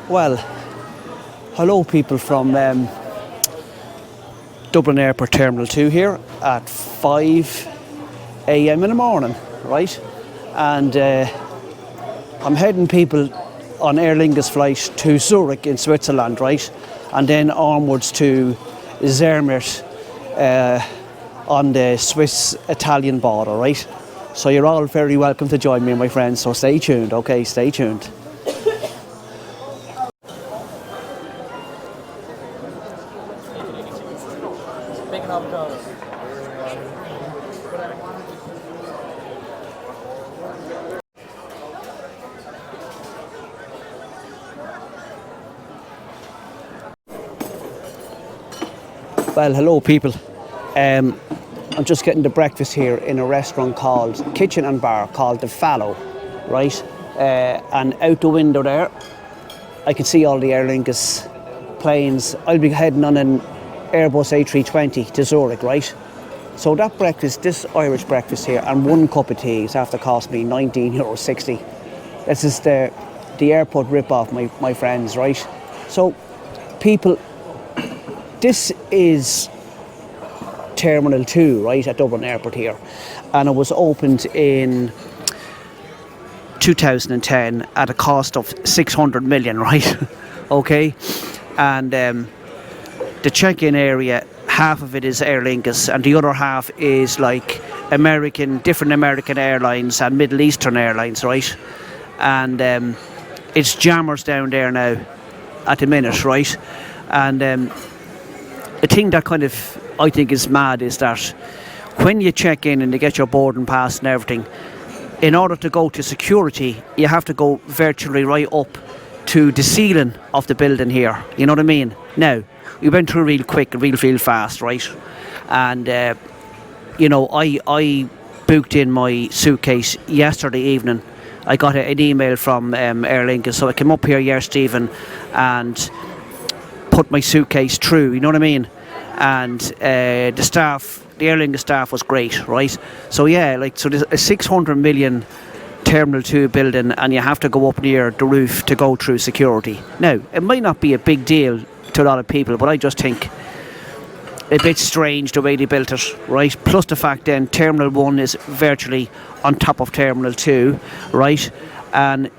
Well, hello people from Dublin Airport Terminal 2 here at 5 a.m. in the morning, right? And I'm heading people on Aer Lingus flight to Zurich in Switzerland, right? And then onwards to Zurich on the Swiss-Italian border, right? So you're all very welcome to join me, my friends, so stay tuned, okay? Stay tuned. Well, hello people. I'm just getting the breakfast here in a restaurant called Kitchen and Bar called The Fallow, right? And out the window there, I can see all the Aer Lingus planes. I'll be heading on an Airbus A320 to Zurich, right? So that breakfast, this Irish breakfast here, and one cup of tea is after cost me €19.60. This is the airport rip-off, my friends, right? So, people, this is Terminal 2, right, at Dublin Airport here. And it was opened in 2010 at a cost of 600 million, right? Okay? And the check-in area, half of it is Aer Lingus and the other half is like different American airlines and Middle Eastern airlines, right? And it's jammers down there now at the minute, right? And the thing that kind of I think is mad is that when you check in and you get your boarding pass and everything, in order to go to security, you have to go virtually right up to the ceiling of the building here. You know what I mean? Now, we went through real quick, real fast, right? And you know, I booked in my suitcase yesterday evening. I got an email from Aer Lingus, so I came up here Stephen, and put my suitcase through. You know what I mean? And the Aer Lingus staff was great, right? So yeah, like, so there's a 600 million Terminal 2 building, and you have to go up near the roof to go through security. Now, it might not be a big deal to a lot of people, but I just think a bit strange the way they built it, right? Plus the fact then Terminal 1 is virtually on top of Terminal 2, right? And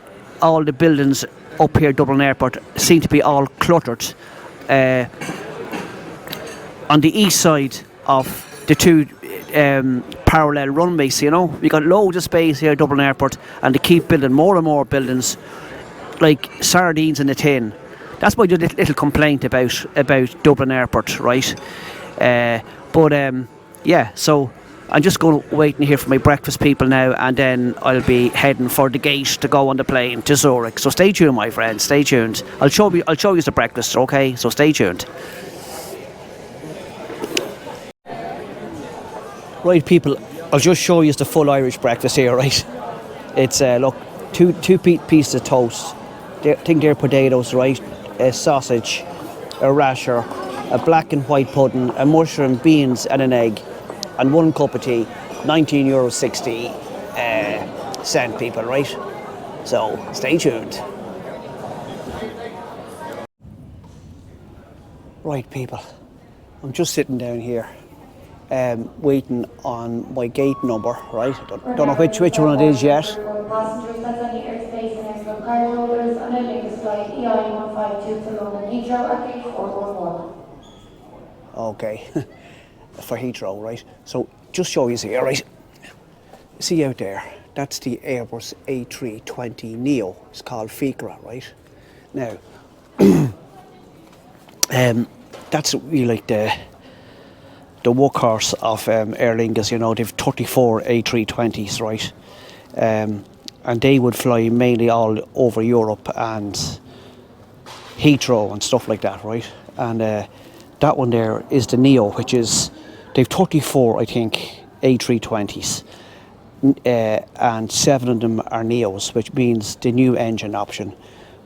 all the buildings up here at Dublin Airport seem to be all cluttered. On the east side of the two parallel runways, you know, we got loads of space here at Dublin Airport, and they keep building more and more buildings like sardines in a tin. That's my little complaint about Dublin Airport, right? Yeah, so I'm just going to wait and hear from my breakfast people now, and then I'll be heading for the gate to go on the plane to Zurich. So stay tuned, my friends, stay tuned. I'll show you the breakfast, okay? So stay tuned. Right, people, I'll just show you the full Irish breakfast here, right? It's, look, two pieces of toast. I think they're potatoes, right? A sausage, a rasher, a black and white pudding, a mushroom, beans and an egg, and one cup of tea. €19.60 cent, people, right? So stay tuned. Right, people, I'm just sitting down here waiting on my gate number, right? Don't know which one it is yet. Passengers that's on the airspace and extra card holders on Aer Lingus flight EI152 to London Heathrow at gate 411. Okay, for Heathrow, right? So just show you here, right? See out there, that's the Airbus A320 Neo. It's called Fikra, right? Now, that's really like the workhorse of Aer Lingus. You know, they've 34 A320s, right? And they would fly mainly all over Europe and Heathrow and stuff like that, right? And that one there is the Neo, which is, they've 34, I think, A320s, and 7 of them are Neos, which means the new engine option,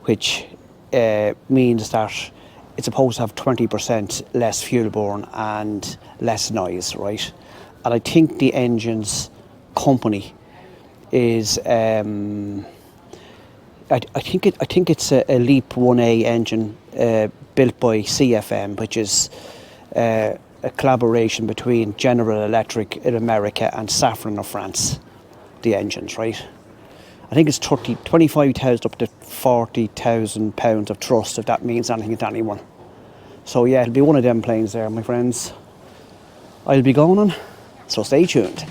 which means that it's supposed to have 20% less fuel burn and less noise, right? And I think the engine's company is I think it's a Leap 1A engine built by CFM, which is a collaboration between General Electric in America and Safran of France. The engines, right? I think it's 25,000 up to 40,000 pounds of thrust, if that means anything to anyone. So yeah, it'll be one of them planes there, my friends. I'll be going on, so stay tuned.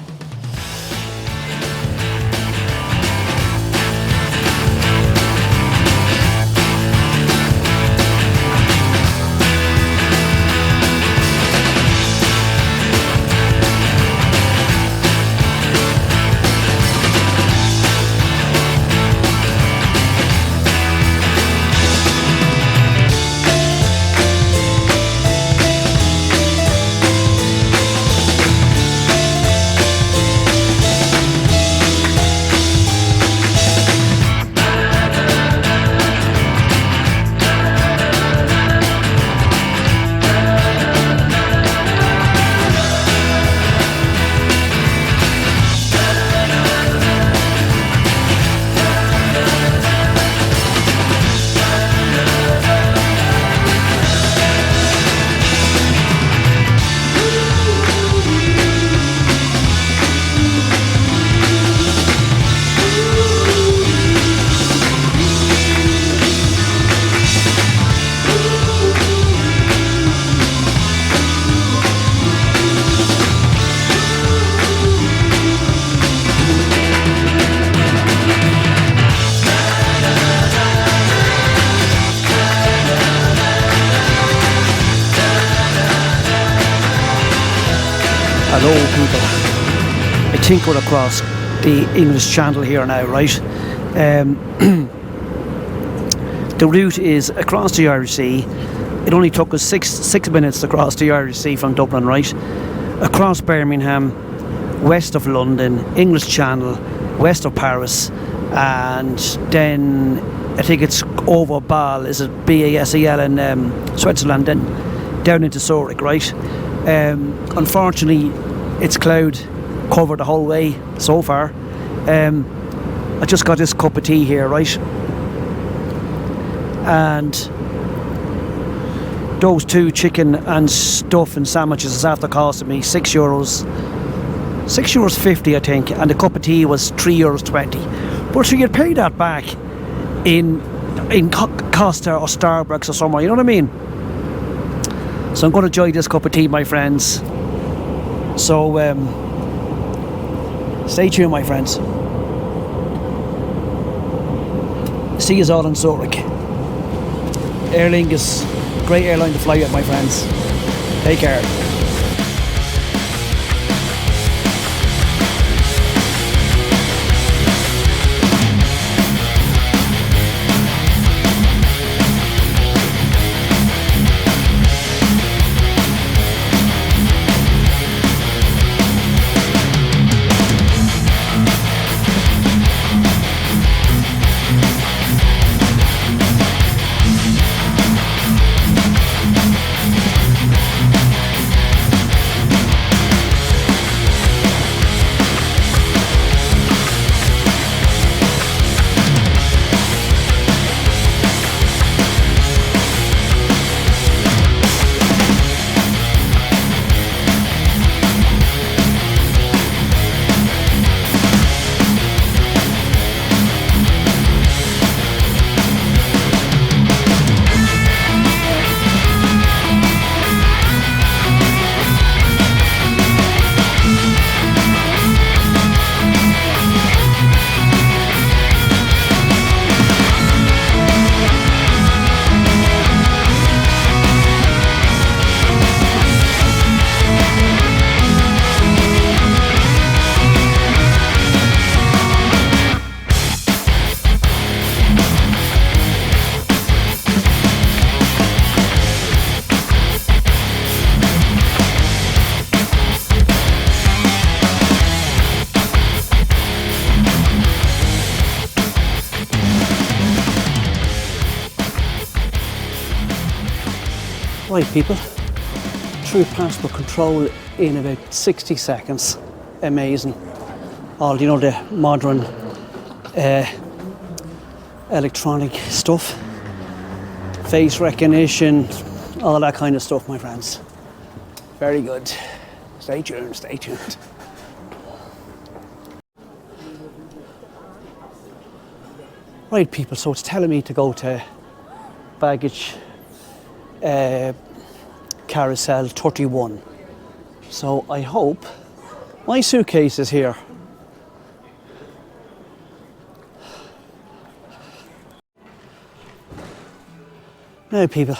Hello people, I think we're across the English Channel here now, right? The route is across the Irish Sea. It only took us six minutes to cross the Irish Sea from Dublin, right? Across Birmingham, west of London, English Channel, west of Paris, and then I think it's over Basel, is it Basel in Switzerland, then down into Zurich, right? Unfortunately, it's cloud covered the whole way so far. I just got this cup of tea here, right? And those two chicken and stuff and sandwiches is after costing me €6. €6.50 I think, and the cup of tea was €3.20. But so you'd pay that back in Costa or Starbucks or somewhere, you know what I mean? So I'm going to enjoy this cup of tea, my friends. So stay tuned, my friends. See you all in Zurich. Aer Lingus, great airline to fly with, my friends. Take care. Right people, through passport control in about 60 seconds. Amazing. All, you know, the modern electronic stuff, face recognition, all that kind of stuff, my friends. Very good. Stay tuned, stay tuned. Right, people, so it's telling me to go to baggage carousel 31. So I hope my suitcase is here. Now, people,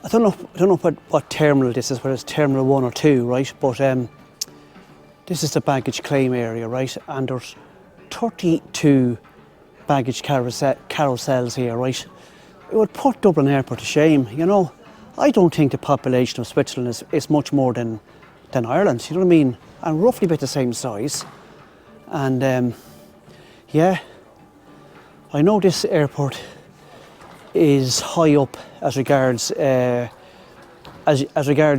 I don't know what terminal this is, whether it's terminal 1 or 2, right? But this is the baggage claim area, right? And there's 32 baggage carousels here, right? It would put Dublin Airport to shame, you know. I don't think the population of Switzerland is much more than Ireland, you know what I mean? And roughly about the same size. And yeah, I know this airport is high up as regards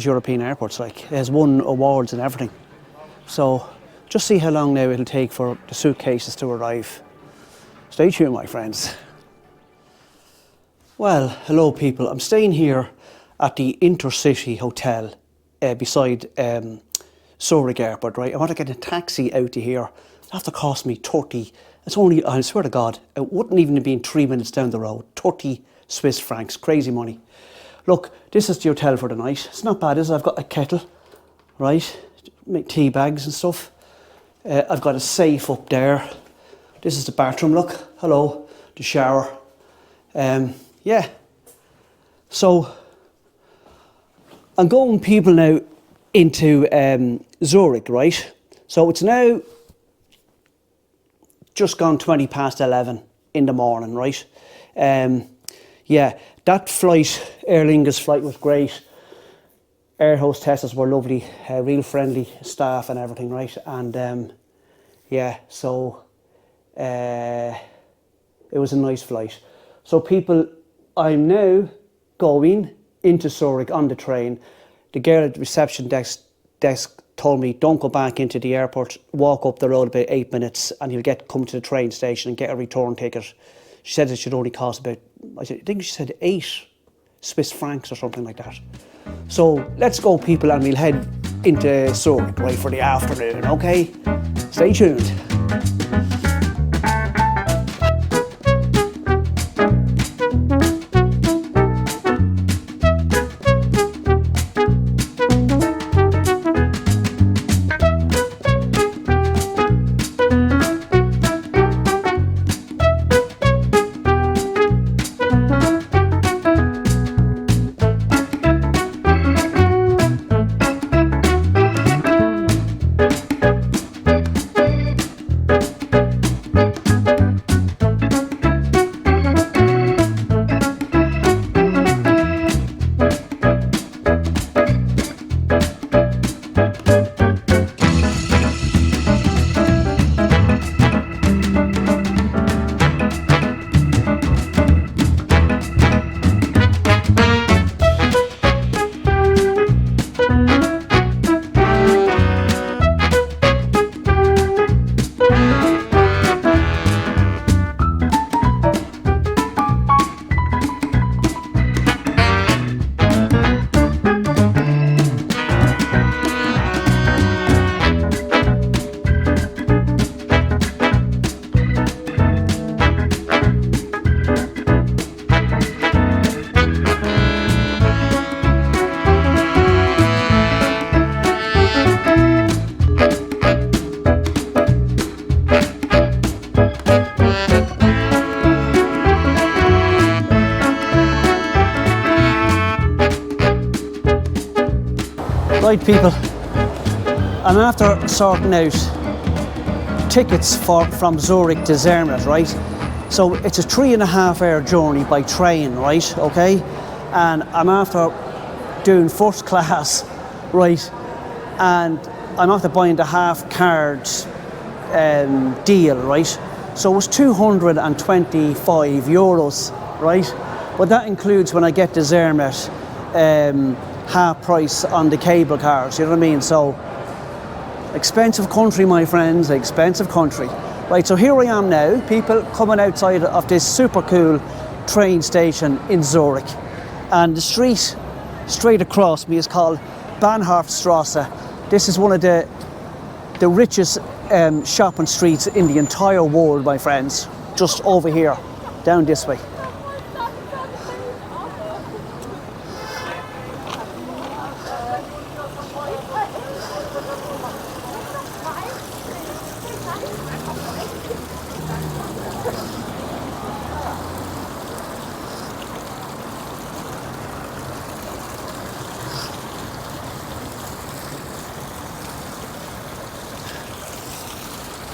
European airports. Like, it has won awards and everything. So just see how long now it'll take for the suitcases to arrive. Stay tuned, my friends. Well, hello people. I'm staying here at the Intercity Hotel beside Zurich Airport, right? I want to get a taxi out to here. It'll have to cost me 30. It's only, I swear to God, it wouldn't even have been 3 minutes down the road. 30 Swiss francs, crazy money. Look, this is the hotel for the night. It's not bad, is it? I've got a kettle, right? Make tea bags and stuff. I've got a safe up there. This is the bathroom, look. Hello, the shower. Yeah. So, I'm going people now into Zurich, right? So it's now just gone 20 past 11 in the morning, right? Yeah, that flight, Aer Lingus flight, was great. Air hostesses were lovely, real friendly staff and everything, right? And yeah, so it was a nice flight. So people, I'm now going into Zurich on the train. The girl at the reception desk told me, don't go back into the airport, walk up the road about 8 minutes and you'll come to the train station and get a return ticket. She said it should only cost about, I think she said 8 Swiss francs or something like that. So let's go people, and we'll head into Zurich, right, for the afternoon, okay? Stay tuned. Right people, I'm after sorting out tickets from Zurich to Zermatt, right? So it's a 3.5 hour journey by train, right, okay? And I'm after doing first class, right? And I'm after buying the half card deal, right? So it was 225 euros, right? But that includes when I get to Zermatt, half price on the cable cars, you know what I mean? So expensive country, my friends, expensive country. Right, so here I am now, people coming outside of this super cool train station in Zurich. And the street straight across me is called Bahnhofstrasse. This is one of the richest shopping streets in the entire world, my friends. Just over here, down this way.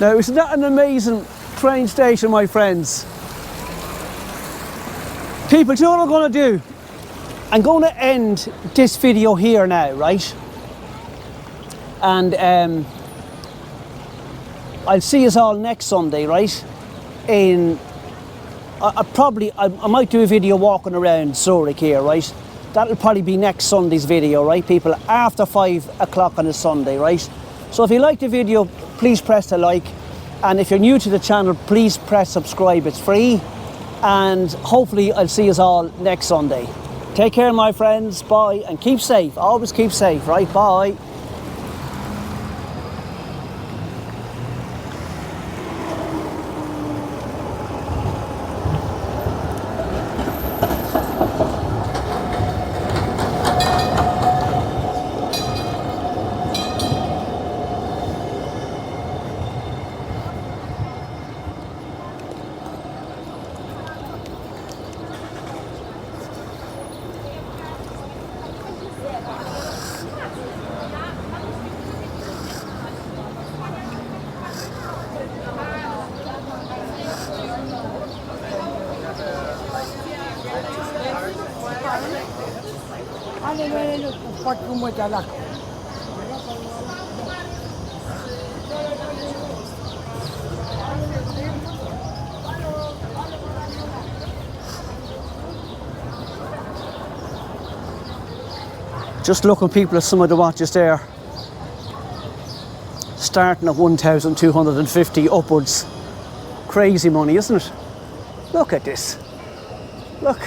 Now, isn't that an amazing train station, my friends? People, do you know what I'm going to do? I'm going to end this video here now, right? And I'll see you all next Sunday, right? I might do a video walking around Zurich here, right? That'll probably be next Sunday's video, right, people? After 5 o'clock on a Sunday, right? So if you like the video, please press the like. And if you're new to the channel, please press subscribe. It's free. And hopefully I'll see you all next Sunday. Take care, my friends. Bye. And keep safe. Always keep safe, right? Bye. Just looking, people, at some of the watches there. Starting at 1,250 upwards. Crazy money, isn't it? Look at this. Look.